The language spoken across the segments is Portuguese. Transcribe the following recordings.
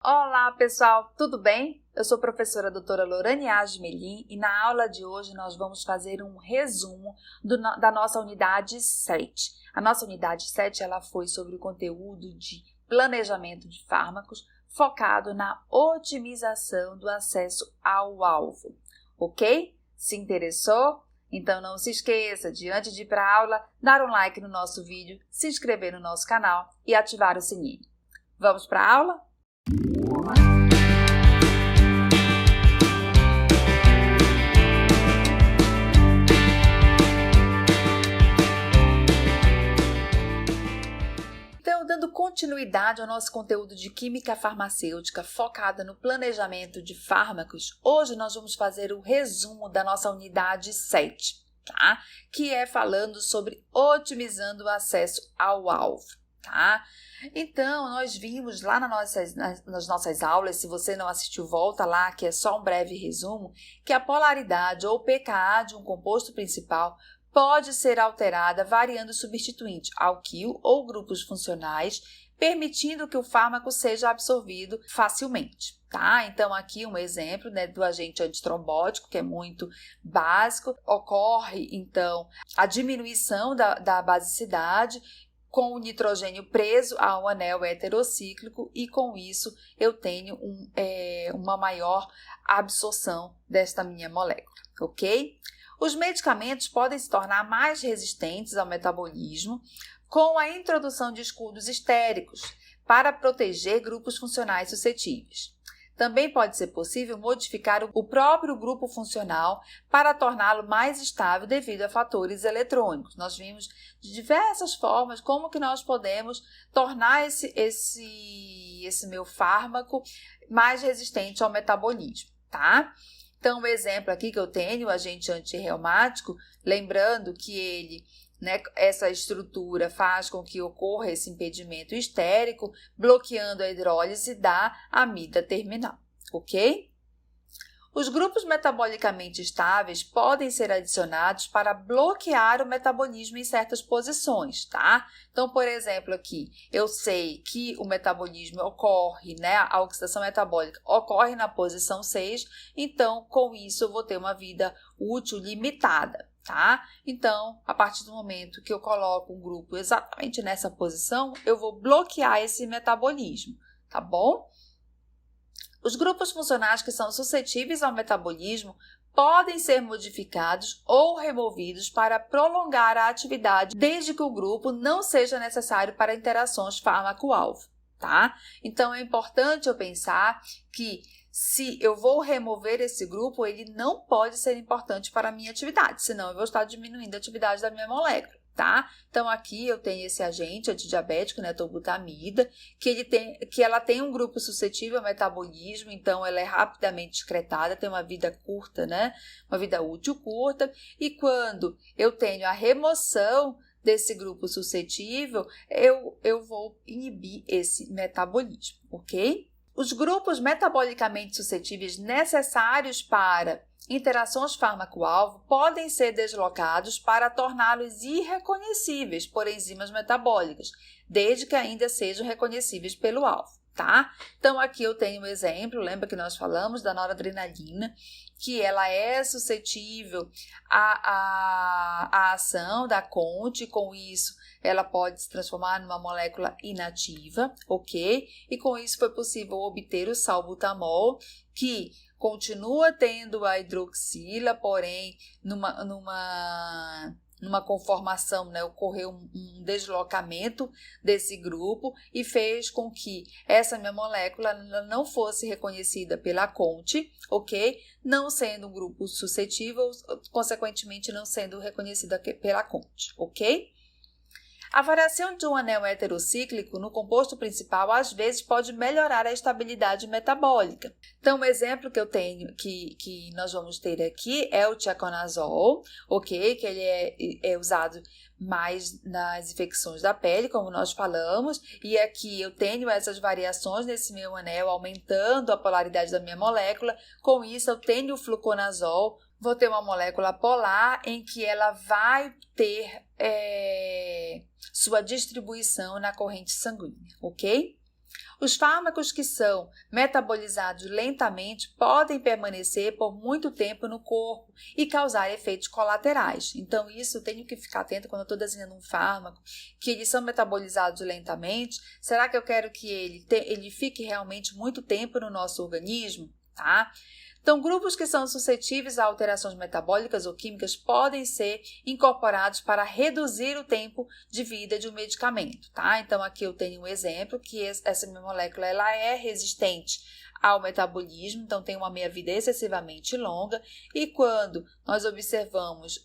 Olá pessoal, tudo bem? Eu sou a professora doutora Lorane Melim e na aula de hoje nós vamos fazer um resumo da nossa unidade 7. A nossa unidade 7 ela foi sobre o conteúdo de planejamento de fármacos focado na otimização do acesso ao alvo, ok? Se interessou? Então não se esqueça de, antes de ir para a aula, dar um like no nosso vídeo, se inscrever no nosso canal e ativar o sininho. Vamos para a aula? Então, dando continuidade ao nosso conteúdo de química farmacêutica focada no planejamento de fármacos, hoje nós vamos fazer o resumo da nossa unidade 7, tá? Que é falando sobre otimizando o acesso ao alvo, tá? Então, nós vimos lá nas nossas aulas, se você não assistiu, volta lá, que é só um breve resumo, que a polaridade ou pKa de um composto principal pode ser alterada variando o substituinte, alquil ou grupos funcionais, permitindo que o fármaco seja absorvido facilmente, tá? Então, aqui um exemplo, né, do agente antitrombótico, que é muito básico. Ocorre, então, a diminuição da basicidade com o nitrogênio preso a um anel heterocíclico e com isso eu tenho uma maior absorção desta minha molécula, ok? Os medicamentos podem se tornar mais resistentes ao metabolismo com a introdução de escudos estéricos para proteger grupos funcionais suscetíveis. Também pode ser possível modificar o próprio grupo funcional para torná-lo mais estável devido a fatores eletrônicos. Nós vimos de diversas formas como que nós podemos tornar esse meu fármaco mais resistente ao metabolismo, tá? Então, o exemplo aqui que eu tenho, o agente antirreumático, lembrando que ele, essa estrutura faz com que ocorra esse impedimento estérico, bloqueando a hidrólise da amida terminal, ok? Os grupos metabolicamente estáveis podem ser adicionados para bloquear o metabolismo em certas posições, tá? Então, por exemplo, aqui, eu sei que o metabolismo ocorre, a oxidação metabólica ocorre na posição 6, então, com isso, eu vou ter uma vida útil limitada, tá? Então, a partir do momento que eu coloco um grupo exatamente nessa posição, eu vou bloquear esse metabolismo, tá bom? Os grupos funcionais que são suscetíveis ao metabolismo podem ser modificados ou removidos para prolongar a atividade, desde que o grupo não seja necessário para interações fármaco-alvo, tá? Então, é importante eu pensar que se eu vou remover esse grupo, ele não pode ser importante para a minha atividade, senão eu vou estar diminuindo a atividade da minha molécula. Tá? Então, aqui eu tenho esse agente antidiabético, tobutamida, que ela tem um grupo suscetível ao metabolismo, então ela é rapidamente excretada, tem uma vida curta, uma vida útil curta, e quando eu tenho a remoção desse grupo suscetível, eu vou inibir esse metabolismo, ok? Os grupos metabolicamente suscetíveis necessários para interações fármaco-alvo podem ser deslocados para torná-los irreconhecíveis por enzimas metabólicas, desde que ainda sejam reconhecíveis pelo alvo, tá? Então, aqui eu tenho um exemplo, lembra que nós falamos da noradrenalina, que ela é suscetível à ação da CONT, com isso ela pode se transformar numa molécula inativa, ok? E com isso foi possível obter o salbutamol, que continua tendo a hidroxila, porém numa conformação, ocorreu um deslocamento desse grupo e fez com que essa minha molécula não fosse reconhecida pela CONT, ok? Não sendo um grupo suscetível, consequentemente não sendo reconhecida pela CONT, ok? A variação de um anel heterocíclico no composto principal às vezes pode melhorar a estabilidade metabólica. Então, o exemplo que eu tenho, que nós vamos ter aqui é o tiaconazol, ok? Que ele é usado mais nas infecções da pele, como nós falamos, e aqui eu tenho essas variações nesse meu anel, aumentando a polaridade da minha molécula. Com isso, eu tenho o fluconazol, vou ter uma molécula polar em que ela vai ter sua distribuição na corrente sanguínea, ok? Os fármacos que são metabolizados lentamente podem permanecer por muito tempo no corpo e causar efeitos colaterais. Então, isso eu tenho que ficar atento quando eu estou desenhando um fármaco, que eles são metabolizados lentamente. Será que eu quero que ele fique realmente muito tempo no nosso organismo? Tá? Então, grupos que são suscetíveis a alterações metabólicas ou químicas podem ser incorporados para reduzir o tempo de vida de um medicamento, tá? Então, aqui eu tenho um exemplo que essa minha molécula ela é resistente ao metabolismo, então tem uma meia-vida excessivamente longa, e quando nós observamos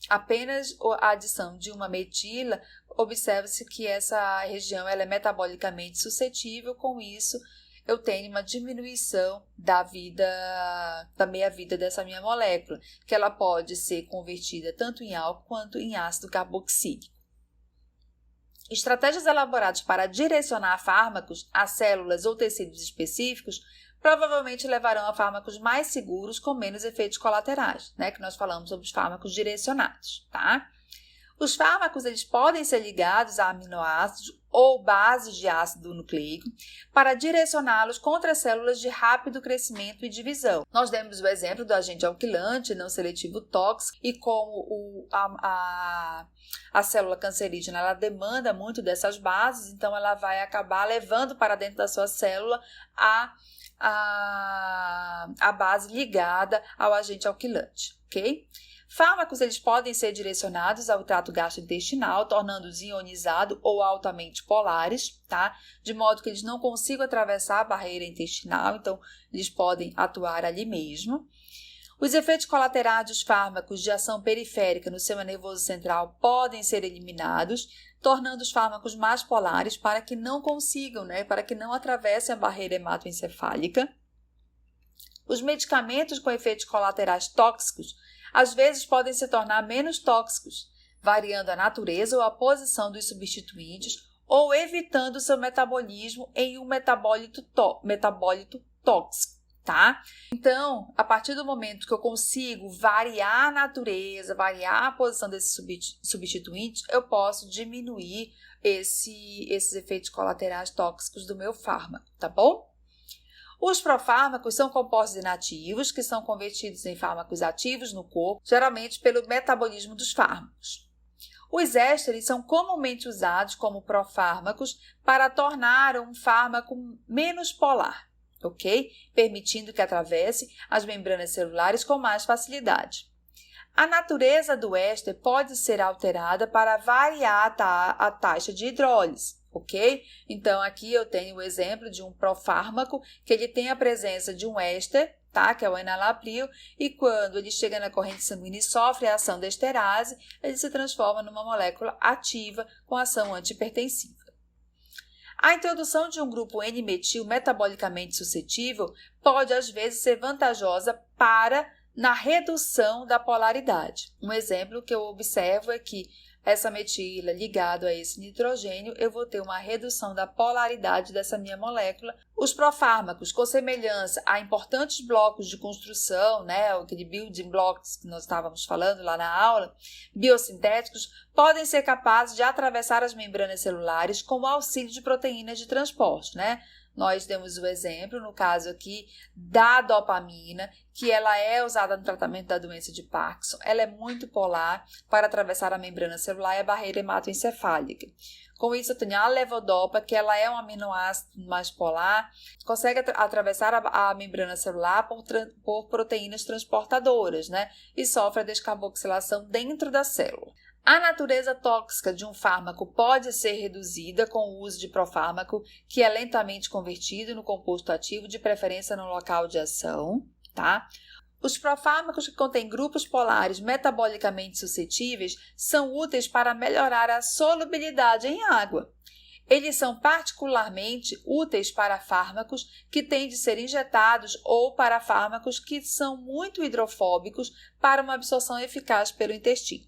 apenas a adição de uma metila, observa-se que essa região ela é metabolicamente suscetível. Com isso, eu tenho uma diminuição da meia-vida dessa minha molécula, que ela pode ser convertida tanto em álcool quanto em ácido carboxílico. Estratégias elaboradas para direcionar fármacos a células ou tecidos específicos provavelmente levarão a fármacos mais seguros com menos efeitos colaterais, né? Que nós falamos sobre os fármacos direcionados, tá? Os fármacos eles podem ser ligados a aminoácidos ou bases de ácido nucleico para direcioná-los contra células de rápido crescimento e divisão. Nós demos o exemplo do agente alquilante não seletivo tóxico e como a célula cancerígena ela demanda muito dessas bases, então ela vai acabar levando para dentro da sua célula a base ligada ao agente alquilante, ok? Fármacos eles podem ser direcionados ao trato gastrointestinal, tornando-os ionizados ou altamente polares, tá? De modo que eles não consigam atravessar a barreira intestinal, então eles podem atuar ali mesmo. Os efeitos colaterais dos fármacos de ação periférica no sistema nervoso central podem ser eliminados, tornando os fármacos mais polares para que não consigam, para que não atravessem a barreira hematoencefálica. Os medicamentos com efeitos colaterais tóxicos às vezes podem se tornar menos tóxicos, variando a natureza ou a posição dos substituintes ou evitando seu metabolismo em um metabólito tóxico, tá? Então, a partir do momento que eu consigo variar a natureza, variar a posição desses substituintes, eu posso diminuir esses efeitos colaterais tóxicos do meu fármaco, tá bom? Os profármacos são compostos inativos que são convertidos em fármacos ativos no corpo, geralmente pelo metabolismo dos fármacos. Os ésteres são comumente usados como profármacos para tornar um fármaco menos polar, ok? Permitindo que atravesse as membranas celulares com mais facilidade. A natureza do éster pode ser alterada para variar a taxa de hidrólise. Ok? Então, aqui eu tenho o exemplo de um profármaco que ele tem a presença de um éster, tá? Que é o enalapril, e quando ele chega na corrente sanguínea e sofre a ação da esterase, ele se transforma numa molécula ativa com ação antihipertensiva. A introdução de um grupo N-metil metabolicamente suscetível pode, às vezes, ser vantajosa na redução da polaridade. Um exemplo que eu observo é que essa metila ligado a esse nitrogênio, eu vou ter uma redução da polaridade dessa minha molécula. Os profármacos, com semelhança a importantes blocos de construção, aquele building blocks que nós estávamos falando lá na aula, biosintéticos, podem ser capazes de atravessar as membranas celulares com o auxílio de proteínas de transporte, Nós demos o exemplo, no caso aqui, da dopamina, que ela é usada no tratamento da doença de Parkinson. Ela é muito polar para atravessar a membrana celular e a barreira hematoencefálica. Com isso, eu tenho a levodopa, que ela é um aminoácido mais polar, consegue atravessar a membrana celular por proteínas transportadoras, e sofre a descarboxilação dentro da célula. A natureza tóxica de um fármaco pode ser reduzida com o uso de profármaco, que é lentamente convertido no composto ativo, de preferência no local de ação, tá? Os profármacos que contêm grupos polares metabolicamente suscetíveis são úteis para melhorar a solubilidade em água. Eles são particularmente úteis para fármacos que têm de ser injetados ou para fármacos que são muito hidrofóbicos para uma absorção eficaz pelo intestino.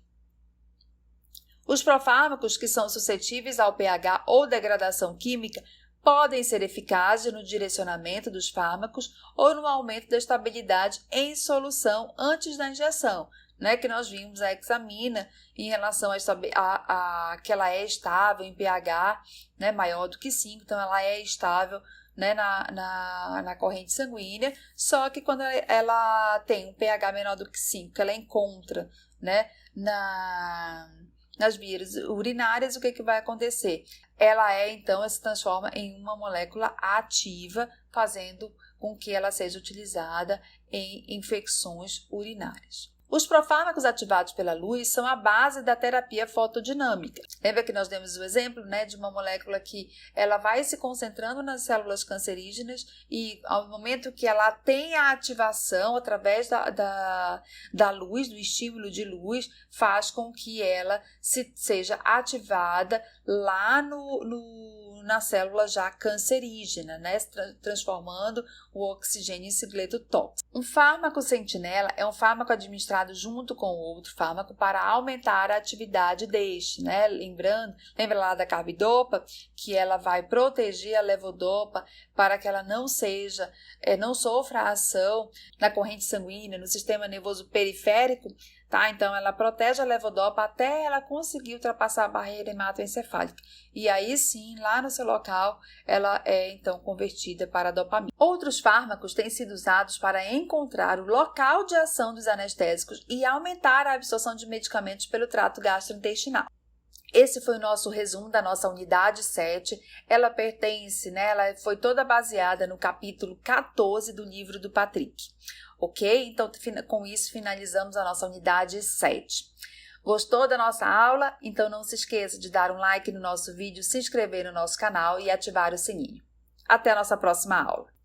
Os profármacos que são suscetíveis ao pH ou degradação química podem ser eficazes no direcionamento dos fármacos ou no aumento da estabilidade em solução antes da injeção, né, que nós vimos a hexamina em relação a que ela é estável em pH, né, maior do que 5, então ela é estável, né, na corrente sanguínea, só que quando ela tem um pH menor do que 5, ela encontra, né, nas vias urinárias, o que vai acontecer? Ela então se transforma em uma molécula ativa, fazendo com que ela seja utilizada em infecções urinárias. Os profármacos ativados pela luz são a base da terapia fotodinâmica. Lembra que nós demos o exemplo, né, de uma molécula que ela vai se concentrando nas células cancerígenas e ao momento que ela tem a ativação através da luz, do estímulo de luz, faz com que ela seja ativada lá na célula já cancerígena, né, transformando o oxigênio em cicletotóxico. Um fármaco sentinela é um fármaco administrado junto com outro fármaco para aumentar a atividade deste, né? Lembra lá da carbidopa, que ela vai proteger a levodopa para que ela não sofra ação na corrente sanguínea, no sistema nervoso periférico, tá? Então ela protege a levodopa até ela conseguir ultrapassar a barreira hematoencefálica. E aí sim, lá no seu local, ela é então convertida para a dopamina. Outros fármacos têm sido usados para encontrar o local de ação dos anestésicos e aumentar a absorção de medicamentos pelo trato gastrointestinal. Esse foi o nosso resumo da nossa unidade 7. Ela pertence, né? Ela foi toda baseada no capítulo 14 do livro do Patrick. Ok? Então, com isso, finalizamos a nossa unidade 7. Gostou da nossa aula? Então, não se esqueça de dar um like no nosso vídeo, se inscrever no nosso canal e ativar o sininho. Até a nossa próxima aula!